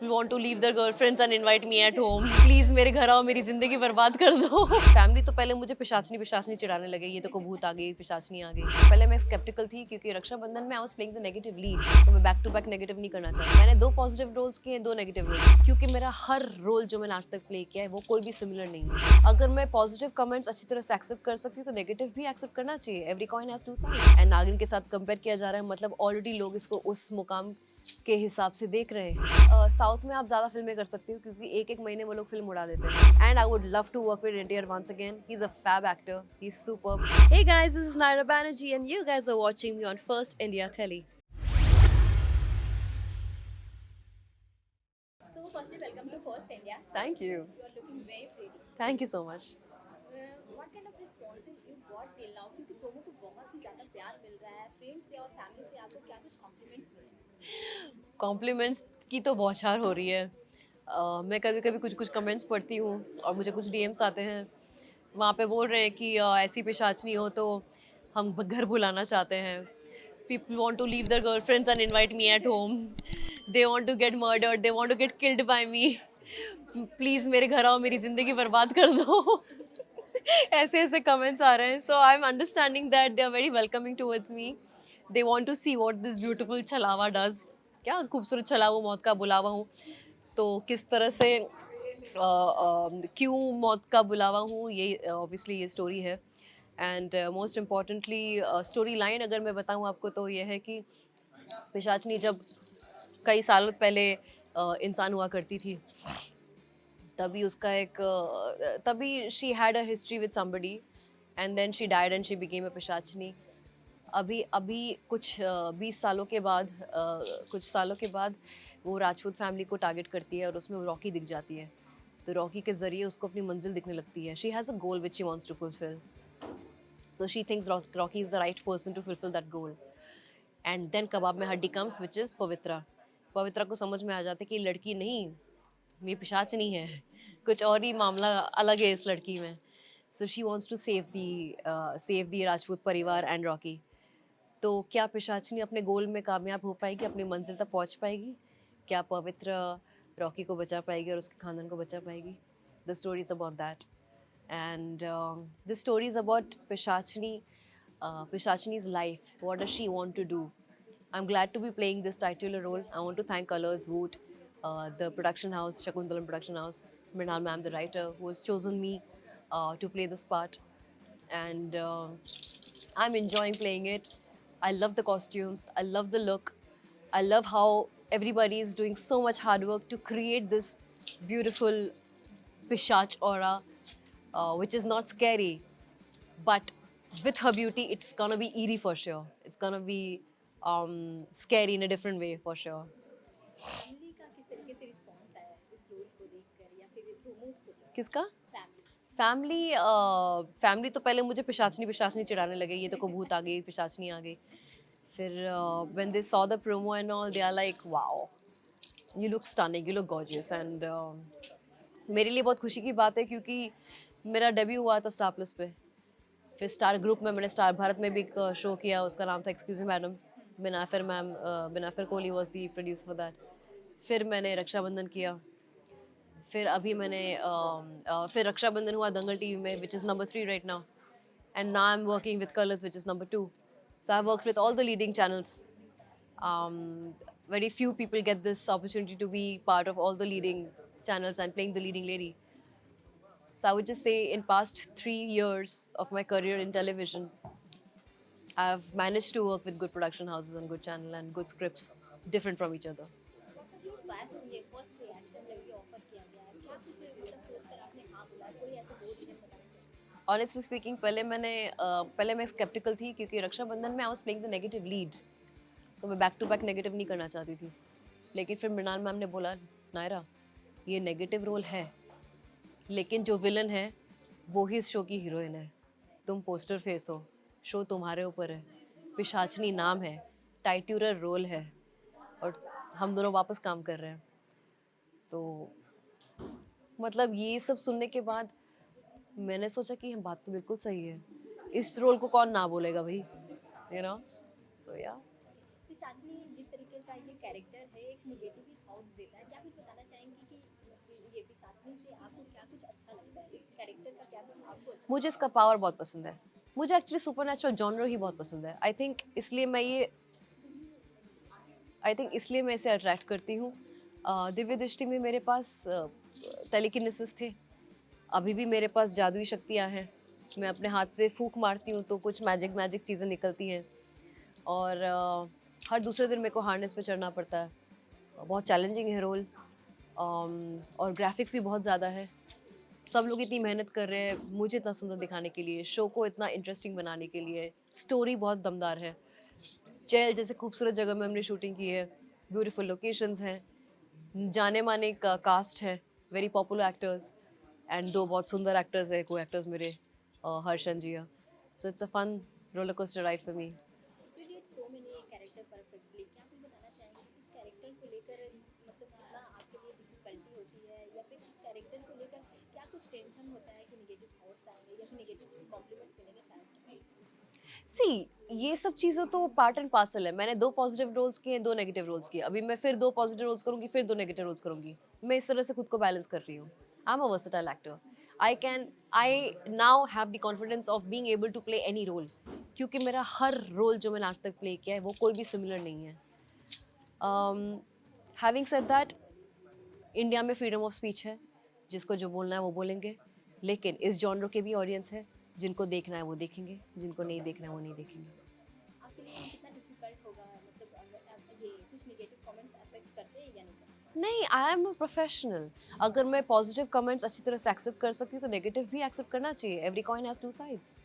people want to leave their girlfriends and invite me at home. Please मेरे घर आओ, मेरी जिंदगी बर्बाद कर दो. फैमिली तो पहले मुझे पिशाचनी पिशाचनी चिढ़ाने लगे, ये तो को भूत आ गई, पिशाचनी आ गई. पहले मैं स्केप्टिकल थी क्योंकि रक्षाबंधन में I was playing the negative lead, तो मैं बैक टू बैक नेगेटिव नहीं करना चाहती. मैंने 2 पॉजिटिव रोल्स किए, 2 नेगेटिव रोल्स, क्योंकि मेरा हर रोल जो मैंने आज तक प्ले किया है वो कोई भी सिमिलर नहीं है. अगर मैं पॉजिटिव कमेंट्स अच्छी तरह से एक्सेप्ट कर सकती हूँ तो नेगेटिव भी एक्सेप्ट करना चाहिए. Every coin has two sides. And नागिन के साथ कंपेयर किया जा रहा है, मतलब ऑलरेडी लोग इसको उस मुकाम के हिसाब से देख रहे हैं. साउथ में आप ज़्यादा फिल्में कर सकते हो क्योंकि एक महीने वो लोग फिल्म उड़ा देते हैं. And I would love to work with NTR once again. He is a fab actor, he is superb. Hey guys, this is Nayra Banerjee and you guys are watching me on First India Tele. So, firstly, welcome to First India. Thank you. You are looking very pretty. Thank you so much. What kind of response you got till now? क्योंकि promo को बहुत ही ज़्यादा प्यार मिल रहा है, friends से और family से आपको क्या कुछ कॉम्प्लीमेंट्स मिले? कॉम्प्लीमेंट्स की तो बौछार हो रही है. मैं कभी कभी कुछ कुछ कमेंट्स पढ़ती हूँ और मुझे कुछ डीएम्स आते हैं. वहाँ पे बोल रहे हैं कि ऐसी पिशाचनी हो तो हम घर बुलाना चाहते हैं. People want to leave their girlfriends and invite me at home. They want to get murdered. They want to get killed by me. Please मेरे घर आओ, मेरी ज़िंदगी बर्बाद कर दो. ऐसे ऐसे कमेंट्स आ रहे हैं. So I'm understanding that they are very welcoming towards me. They want to see what this beautiful छलावा does. क्या खूबसूरत छलावा, मौत का बुलावा हूँ. तो किस तरह से क्यों मौत का बुलावा हूँ, ये ऑब्वियसली ये स्टोरी है. And most importantly story line अगर मैं बताऊँ आपको तो ये है कि पिशाचनी जब कई सालों पहले इंसान हुआ करती थी, तभी उसका एक तभी she had a history with somebody and then she died and she became a पिशाचनी. अभी अभी कुछ 20 सालों के बाद कुछ सालों के बाद वो राजपूत फैमिली को टारगेट करती है और उसमें वो रॉकी दिख जाती है. तो रॉकी के ज़रिए उसको अपनी मंजिल दिखने लगती है. She has a goal which she wants to fulfil. So she thinks Rocky is the right person to fulfill that goal. And then कबाब में हड्डी comes, which is पवित्रा. पवित्रा को समझ में आ जाता है कि लड़की नहीं, ये पिशाचनी है, कुछ और ही मामला अलग है इस लड़की में. So she wants to save the Rajput परिवार and Rocky. तो क्या पिशाचनी अपने गोल में कामयाब हो पाएगी, अपनी मंजिल तक पहुंच पाएगी? क्या पवित्र रॉकी को बचा पाएगी और उसके खानदान को बचा पाएगी? The story is about that. And this story is about Pishachni's life. What does she want to do? I'm glad to be playing this titular role. I want to thank Colors Woot, the production house, Shakuntalam production house, Mrinal ma'am, the writer, who has chosen me to play this part. And I'm enjoying playing it. I love the costumes. I love the look. I love how everybody is doing so much hard work to create this beautiful Pishach aura. Which is not scary, but with her beauty, it's gonna be eerie for sure. It's gonna be scary in a different way for sure. Family का किस तरीके से response आया है इस role को देखकर या फिर प्रोमोस को देखकर? किसका? फैमिली. फैमिली तो पहले मुझे पिशाचनी पिशाचनी चिढ़ाने लगे, ये तो को भूत आ गई, पिशाचनी आ गई. फिर when they saw the promo and all, they are like, wow, you look stunning, you look gorgeous. And मेरे लिए बहुत खुशी की बात है क्योंकि मेरा डेब्यू हुआ था स्टार प्लस पे. फिर स्टार ग्रुप में मैंने स्टार भारत में भी एक शो किया, उसका नाम था excuse me madam. Binaifer Kohli was the producer for that. फिर मैंने रक्षाबंधन किया. फिर अभी मैंने फिर रक्षाबंधन हुआ दंगल टीवी में, which is number 3 right now. And now I am working with colours, which is number 2. So I work with all the leading channels. Very few people get this opportunity to be part of all the leading channels and playing the leading lady. So I would just say in past 3 years of my career in television, I've managed to work with good production houses and good channel and good scripts, different from each other. First reaction जब ये offer किया गया है, क्या कुछ मतलब सोचकर आपने हाँ बोला? कोई ऐसा 2 रीजन बताना चाहिए? Honestly speaking, पहले मैं skeptical थी क्योंकि रक्षाबंधन में I was playing the negative lead, तो मैं बैक टू बैक नेगेटिव नहीं करना चाहती थी. लेकिन फिर मृणाल मैम ने बोला, नायरा ये नेगेटिव रोल है, लेकिन जो विलन है वो ही इस शो की हीरोइन है. तुम पोस्टर फेस हो, शो तुम्हारे ऊपर है, पिशाचनी नाम है, टाइट्यूरर रोल है और हम दोनों वापस काम कर रहे हैं. तो मतलब ये सब सुनने के बाद मैंने सोचा कि बात तो बिल्कुल सही है, इस रोल को कौन ना बोलेगा भाई, यू नो. सो या पिशाचनी जिस तरीके का ये कैरेक्टर है, एक नेगेटिव थॉट देता है, क्या कुछ बताना ये पिशाचनी से आपको क्या कुछ अच्छा लगता है? इस कैरेक्टर का क्या कुछ आपको अच्छा मुझे इसका पावर बहुत पसंद है। मुझे एक्चुअली सुपरनैचुरल जॉनर ही बहुत पसंद है। आई थिंक इसलिए मैं इसे अट्रैक्ट करती हूँ। दिव्य दृष्टि में मेरे पास टेलीकिनेसिस थे। अभी भी मेरे पास जादुई शक्तियाँ हैं। मैं अपने हाथ से फूँक मारती हूँ तो कुछ मैजिक मैजिक चीज़ें निकलती हैं। और हर दूसरे दिन मेरे को हार्नेस पे चढ़ना पड़ता है। बहुत चैलेंजिंग है रोल। और ग्राफिक्स भी बहुत ज़्यादा है। सब लोग इतनी मेहनत कर रहे हैं मुझे इतना सुंदर दिखाने के लिए, शो को इतना इंटरेस्टिंग बनाने के लिए। स्टोरी बहुत दमदार है। चेल जैसे खूबसूरत जगह में हमने शूटिंग की है। ब्यूटीफुल लोकेशंस हैं, जाने माने का कास्ट है, वेरी पॉपुलर एक्टर्स एंड दो बहुत सुंदर एक्टर्स है को एक्टर्स मेरे, Harsh and Jiya. So it's a fun roller coaster ride for me. You did so many character perfectly. क्या कुछ बताना चाहेंगे इस कैरेक्टर को लेकर, मतलब कितना आपके लिए डिफिकल्टी होती है, या फिर इस कैरेक्टर को लेकर क्या कुछ टेंशन होता है कि नेगेटिव थॉट्स आएंगे या फिर नेगेटिव कॉम्प्लीमेंट्स मिलेंगे फैंस को? सी, ये सब चीज़ें तो पार्ट एंड पार्सल है। मैंने 2 पॉजिटिव रोल्स किए, 2 नेगेटिव रोल्स किए। अभी मैं फिर 2 पॉजिटिव रोल्स करूँगी, फिर 2 नेगेटिव रोल्स करूँगी। मैं इस तरह से खुद को बैलेंस कर रही हूँ। I am a versatile actor. I now have the confidence of being able to play any role, क्योंकि मेरा हर रोल जो मैंने आज तक प्ले किया है, वो कोई भी सिमिलर नहीं है। हैविंग सेड दैट, इंडिया में फ्रीडम ऑफ स्पीच है, जिसको जो बोलना है वो बोलेंगे, लेकिन इस जॉनर के भी ऑडियंस है, जिनको देखना है वो देखेंगे, जिनको नहीं देखना है वो नहीं देखेंगे। आपके लिए कितना डिफिकल्ट होगा, मतलब अगर ये कुछ नेगेटिव कमेंट्स अफेक्ट करते हैं या नहीं करते? नहीं, आई एम अ प्रोफेशनल। अगर मैं पॉजिटिव कमेंट्स अच्छी तरह से एक्सेप्ट कर सकती हूँ तो नेगेटिव भी एक्सेप्ट करना चाहिए। Every coin has two sides.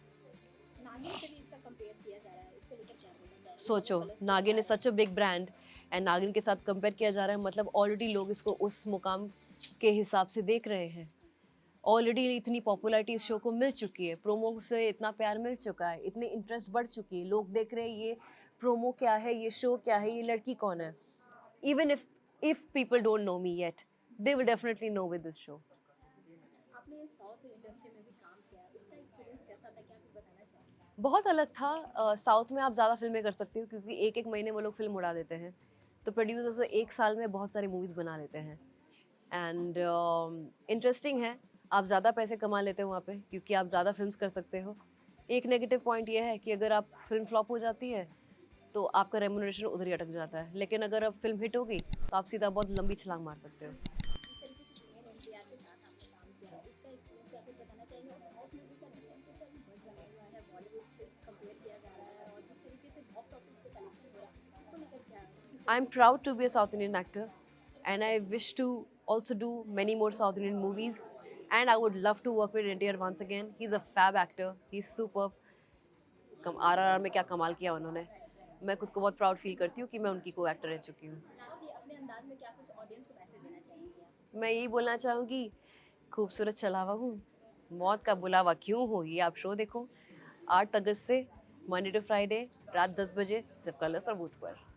नागिन से भी इसका कंपेयर किया जा रहा है, इसको लेकर क्या बोलना चाहेंगे? सोचो, दोनों कलर्स नागिन is such a big brand and नागिन के साथ कंपेयर किया जा रहा है, मतलब ऑलरेडी लोग इसको उस मुकाम के हिसाब से देख रहे हैं। ऑलरेडी इतनी पॉपुलैरिटी इस शो को मिल चुकी है, प्रोमो से इतना प्यार मिल चुका है, इतनी इंटरेस्ट बढ़ चुकी है, लोग देख रहे हैं ये प्रोमो क्या है, ये शो क्या है, ये लड़की कौन है। Even if people don't know me yet, they will definitely know with this show. आपने साउथ इंडस्ट्री में भी काम किया, उसका एक्सपीरियंस कैसा था, क्या कुछ बताना चाहेंगे? बहुत अलग था। साउथ में आप ज़्यादा फिल्में कर सकते हो क्योंकि एक एक महीने वो लोग फिल्म उड़ा देते हैं, तो प्रोड्यूसर्स एक साल में बहुत सारी मूवीज़ बना लेते हैं। एंड इंटरेस्टिंग है, आप ज़्यादा पैसे कमा लेते हो वहाँ पे क्योंकि आप ज़्यादा फिल्म्स कर सकते हो। एक नेगेटिव पॉइंट ये है कि अगर आप फिल्म फ्लॉप हो जाती है तो आपका रेम्यूनरेशन उधर ही अटक जाता है, लेकिन अगर अब फिल्म हिट होगी तो आप सीधा बहुत लंबी छलांग मार सकते हो। जिस तरीके से जुनियर एनटीआर के साथ आपने काम किया, उसका एक्सपीरियंस क्या कुछ बताना चाहेंगे? और साउथ मूवी का जिस तरीके से अभी बज़ बना हुआ है, बॉलीवुड से कंपेयर किया जा रहा है, और जिस तरीके से बॉक्स ऑफिस पे कलेक्शन हो रहा है, उसको लेकर क्या किस आई एम तरीके से proud to be a south Indian actor and I wish to also do many more South Indian movies, and I would love to work with NTR once again. He's a fab actor. He's superb. RRR में क्या कमाल किया उन्होंने। मैं खुद को बहुत proud feel करती हूँ कि मैं उनकी को एक्टर रह चुकी हूँ। लास्टली अपने अंदाज में क्या कुछ ऑडियंस को मैसेज देना चाहेंगे आप? मैं यही बोलना चाहूँगी, खूबसूरत छलावा हूँ, मौत का बुलावा क्यों हो, ये आप शो देखो 8 अगस्त से, मंडे टू फ्राइडे रात 10 बजे सिर्फ कलर्स और बूथ पर।